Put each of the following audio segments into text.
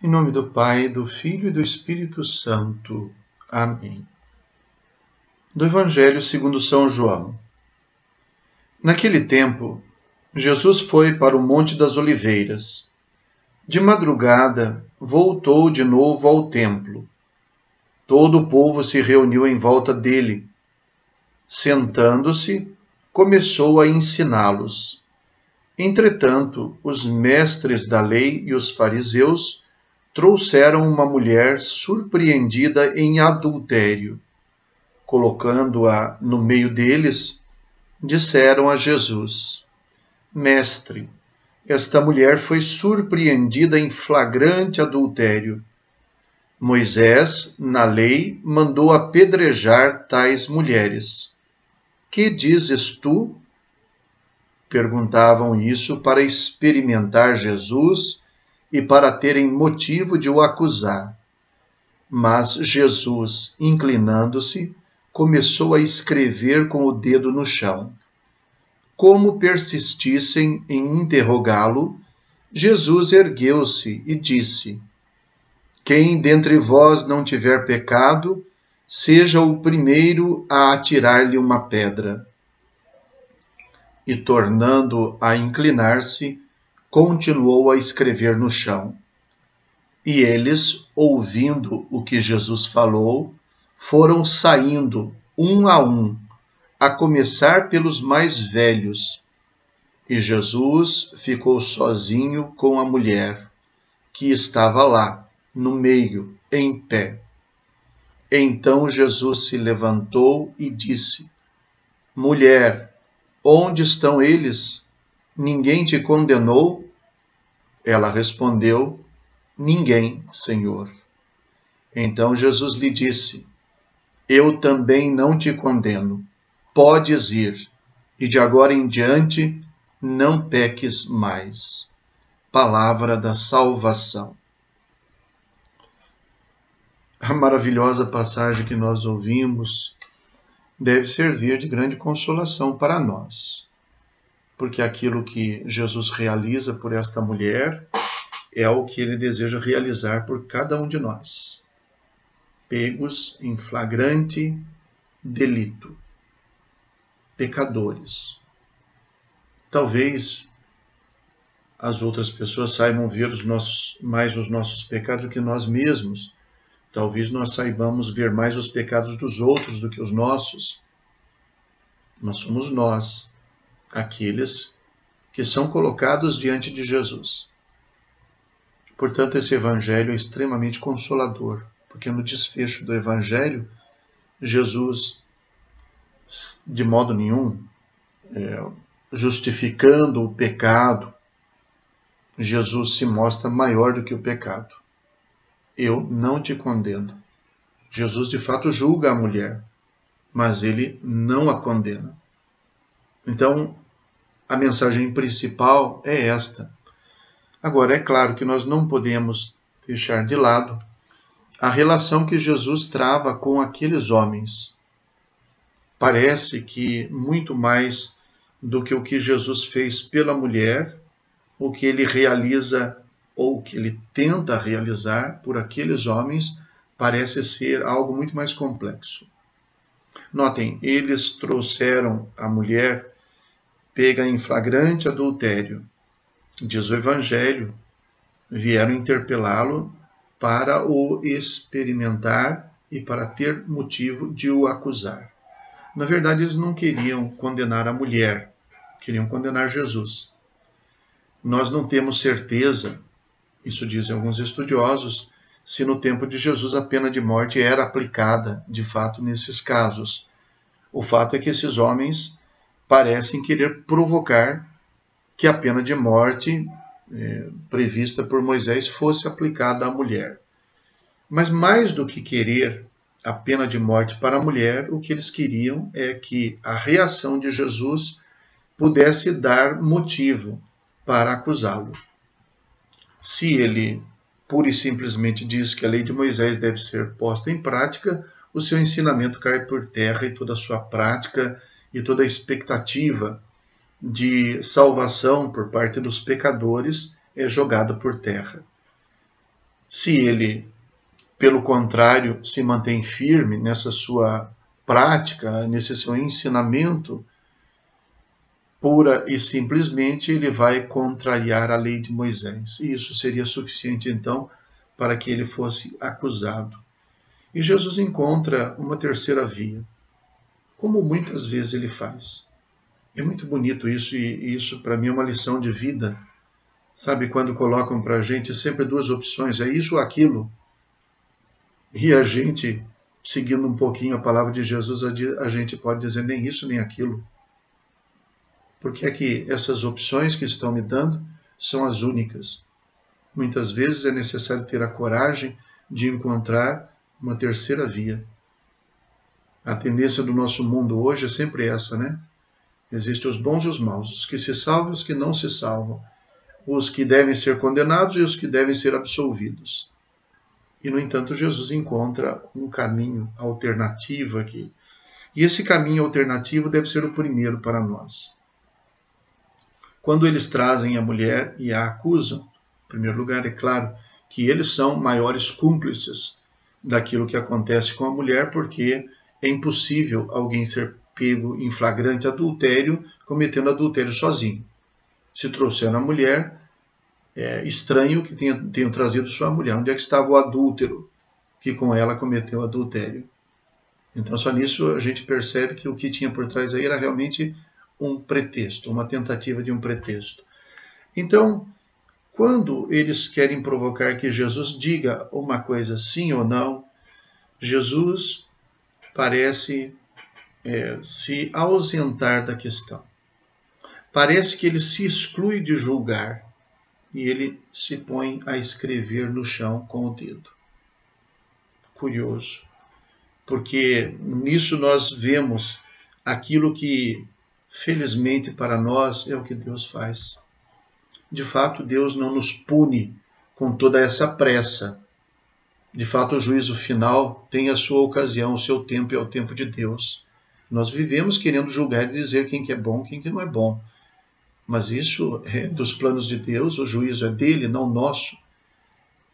Em nome do Pai, do Filho e do Espírito Santo. Amém. Do Evangelho segundo São João. Naquele tempo, Jesus foi para o Monte das Oliveiras. De madrugada, voltou de novo ao templo. Todo o povo se reuniu em volta dele. Sentando-se, começou a ensiná-los. Entretanto, os mestres da lei e os fariseus trouxeram uma mulher surpreendida em adultério. Colocando-a no meio deles, disseram a Jesus: Mestre, esta mulher foi surpreendida em flagrante adultério. Moisés, na lei, mandou apedrejar tais mulheres. Que dizes tu? Perguntavam isso para experimentar Jesus e para terem motivo de o acusar. Mas Jesus, inclinando-se, começou a escrever com o dedo no chão. Como persistissem em interrogá-lo, Jesus ergueu-se e disse: Quem dentre vós não tiver pecado, seja o primeiro a atirar-lhe uma pedra. E, tornando a inclinar-se, continuou a escrever no chão. E eles, ouvindo o que Jesus falou, foram saindo, um, a começar pelos mais velhos. E Jesus ficou sozinho com a mulher, que estava lá, no meio, em pé. Então Jesus se levantou e disse: Mulher, onde estão eles? Ninguém te condenou? Ela respondeu: Ninguém, Senhor. Então Jesus lhe disse: Eu também não te condeno. Podes ir, e de agora em diante não peques mais. Palavra da salvação. A maravilhosa passagem que nós ouvimos deve servir de grande consolação para nós, porque aquilo que Jesus realiza por esta mulher é o que ele deseja realizar por cada um de nós, pegos em flagrante delito, pecadores. Talvez as outras pessoas saibam ver mais os nossos pecados do que nós mesmos. Talvez nós saibamos ver mais os pecados dos outros do que os nossos. Mas somos nós, aqueles que são colocados diante de Jesus. Portanto, esse evangelho é extremamente consolador, porque no desfecho do evangelho, Jesus, de modo nenhum, justificando o pecado, Jesus se mostra maior do que o pecado. Eu não te condeno. Jesus, de fato, julga a mulher, mas ele não a condena. Então, a mensagem principal é esta. Agora, é claro que nós não podemos deixar de lado a relação que Jesus trava com aqueles homens. Parece que muito mais do que o que Jesus fez pela mulher, o que ele realiza ou o que ele tenta realizar por aqueles homens parece ser algo muito mais complexo. Notem, eles trouxeram a mulher pega em flagrante adultério. Diz o Evangelho, vieram interpelá-lo para o experimentar e para ter motivo de o acusar. Na verdade, eles não queriam condenar a mulher, queriam condenar Jesus. Nós não temos certeza, isso dizem alguns estudiosos, se no tempo de Jesus a pena de morte era aplicada, de fato, nesses casos. O fato é que esses homens parecem querer provocar que a pena de morte prevista por Moisés fosse aplicada à mulher. Mas mais do que querer a pena de morte para a mulher, o que eles queriam é que a reação de Jesus pudesse dar motivo para acusá-lo. Se ele pura e simplesmente diz que a lei de Moisés deve ser posta em prática, o seu ensinamento cai por terra e toda a sua prática e toda a expectativa de salvação por parte dos pecadores é jogada por terra. Se ele, pelo contrário, se mantém firme nessa sua prática, nesse seu ensinamento, pura e simplesmente ele vai contrariar a lei de Moisés. E isso seria suficiente, então, para que ele fosse acusado. E Jesus encontra uma terceira via, como muitas vezes ele faz. É muito bonito isso, e isso para mim é uma lição de vida. Sabe, quando colocam para a gente sempre duas opções, é isso ou aquilo? E a gente, seguindo um pouquinho a palavra de Jesus, a gente pode dizer nem isso nem aquilo. Porque é que essas opções que estão me dando são as únicas. Muitas vezes é necessário ter a coragem de encontrar uma terceira via. A tendência do nosso mundo hoje é sempre essa, né? Existem os bons e os maus, os que se salvam e os que não se salvam, os que devem ser condenados e os que devem ser absolvidos. E, no entanto, Jesus encontra um caminho alternativo aqui. E esse caminho alternativo deve ser o primeiro para nós. Quando eles trazem a mulher e a acusam, em primeiro lugar, é claro que eles são maiores cúmplices daquilo que acontece com a mulher, porque é impossível alguém ser pego em flagrante adultério, cometendo adultério sozinho. Se trouxeram a mulher, é estranho que tenham trazido sua mulher. Onde é que estava o adúltero que com ela cometeu adultério? Então, só nisso a gente percebe que o que tinha por trás aí era realmente um pretexto, uma tentativa de um pretexto. Então, quando eles querem provocar que Jesus diga uma coisa sim ou não, Jesus parece se ausentar da questão. Parece que ele se exclui de julgar e ele se põe a escrever no chão com o dedo. Curioso, porque nisso nós vemos aquilo que, felizmente para nós, é o que Deus faz. De fato, Deus não nos pune com toda essa pressa. De fato, o juízo final tem a sua ocasião, o seu tempo é o tempo de Deus. Nós vivemos querendo julgar e dizer quem que é bom, quem que não é bom. Mas isso é dos planos de Deus, o juízo é dele, não nosso.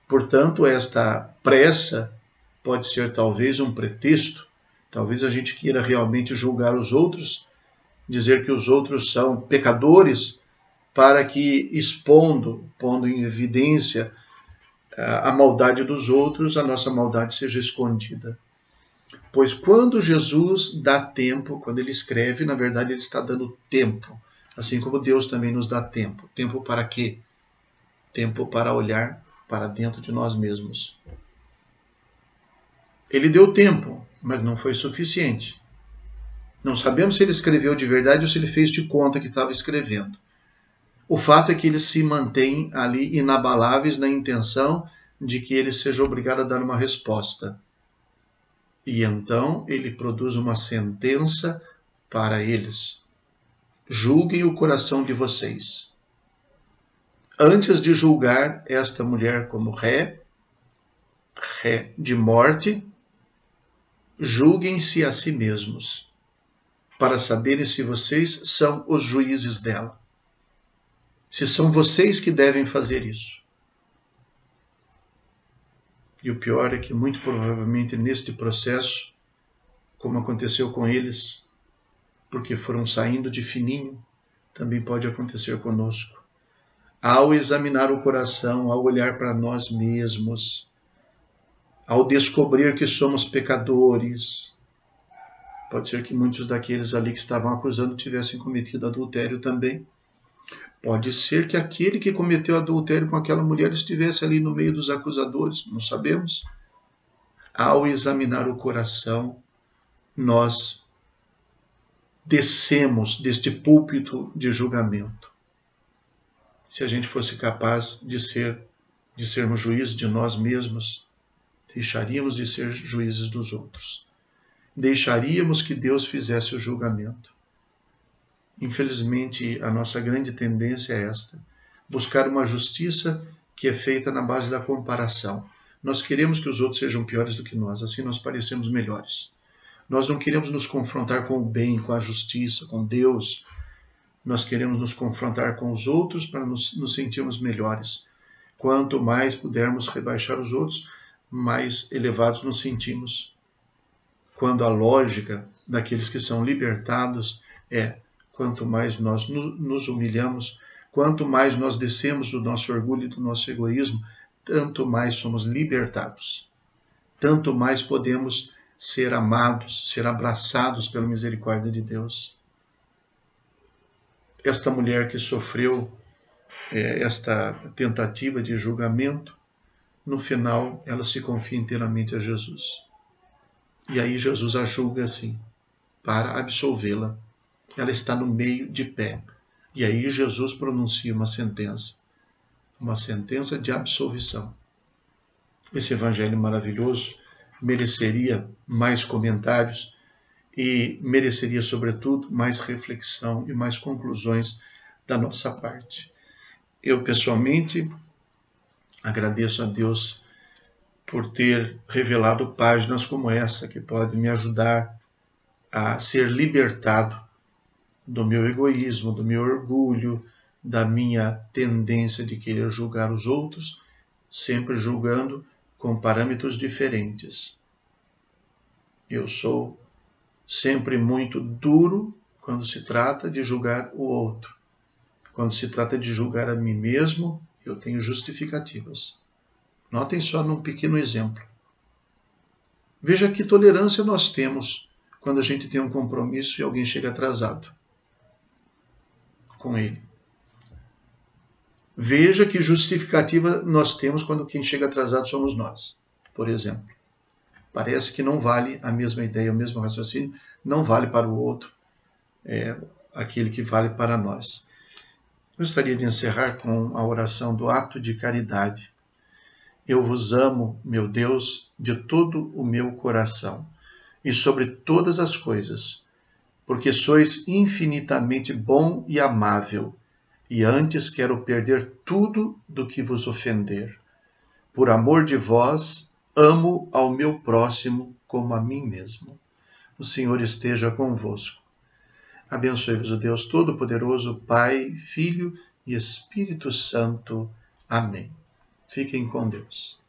Portanto, esta pressa pode ser talvez um pretexto. Talvez a gente queira realmente julgar os outros, dizer que os outros são pecadores, para que pondo em evidência a maldade dos outros, a nossa maldade seja escondida. Pois quando Jesus dá tempo, quando ele escreve, na verdade ele está dando tempo. Assim como Deus também nos dá tempo. Tempo para quê? Tempo para olhar para dentro de nós mesmos. Ele deu tempo, mas não foi suficiente. Não sabemos se ele escreveu de verdade ou se ele fez de conta que estava escrevendo. O fato é que eles se mantêm ali inabaláveis na intenção de que ele seja obrigado a dar uma resposta. E então ele produz uma sentença para eles. Julguem o coração de vocês. Antes de julgar esta mulher como ré de morte, julguem-se a si mesmos, para saberem se vocês são os juízes dela. Se são vocês que devem fazer isso. E o pior é que, muito provavelmente, neste processo, como aconteceu com eles, porque foram saindo de fininho, também pode acontecer conosco. Ao examinar o coração, ao olhar para nós mesmos, ao descobrir que somos pecadores, pode ser que muitos daqueles ali que estavam acusando tivessem cometido adultério também. Pode ser que aquele que cometeu adultério com aquela mulher estivesse ali no meio dos acusadores, não sabemos. Ao examinar o coração, nós descemos deste púlpito de julgamento. Se a gente fosse capaz de sermos juízes de nós mesmos, deixaríamos de ser juízes dos outros. Deixaríamos que Deus fizesse o julgamento. Infelizmente, a nossa grande tendência é esta: buscar uma justiça que é feita na base da comparação. Nós queremos que os outros sejam piores do que nós, assim nós parecemos melhores. Nós não queremos nos confrontar com o bem, com a justiça, com Deus. Nós queremos nos confrontar com os outros para nos sentirmos melhores. Quanto mais pudermos rebaixar os outros, mais elevados nos sentimos. Quando a lógica daqueles que são libertados é: quanto mais nós nos humilhamos, quanto mais nós descemos do nosso orgulho e do nosso egoísmo, tanto mais somos libertados. Tanto mais podemos ser amados, ser abraçados pela misericórdia de Deus. Esta mulher que sofreu esta tentativa de julgamento, no final ela se confia inteiramente a Jesus. E aí Jesus a julga assim, para absolvê-la. Ela está no meio de pé. E aí Jesus pronuncia uma sentença de absolvição. Esse evangelho maravilhoso mereceria mais comentários e mereceria, sobretudo, mais reflexão e mais conclusões da nossa parte. Eu, pessoalmente, agradeço a Deus por ter revelado páginas como essa, que podem me ajudar a ser libertado do meu egoísmo, do meu orgulho, da minha tendência de querer julgar os outros, sempre julgando com parâmetros diferentes. Eu sou sempre muito duro quando se trata de julgar o outro. Quando se trata de julgar a mim mesmo, eu tenho justificativas. Notem só num pequeno exemplo. Veja que tolerância nós temos quando a gente tem um compromisso e alguém chega atrasado com ele. Veja que justificativa nós temos quando quem chega atrasado somos nós, por exemplo. Parece que não vale a mesma ideia, o mesmo raciocínio, não vale para o outro, aquele que vale para nós. Gostaria de encerrar com a oração do ato de caridade. Eu vos amo, meu Deus, de todo o meu coração e sobre todas as coisas, porque sois infinitamente bom e amável, e antes quero perder tudo do que vos ofender. Por amor de vós, amo ao meu próximo como a mim mesmo. O Senhor esteja convosco. Abençoe-vos o Deus Todo-Poderoso, Pai, Filho e Espírito Santo. Amém. Fiquem com Deus.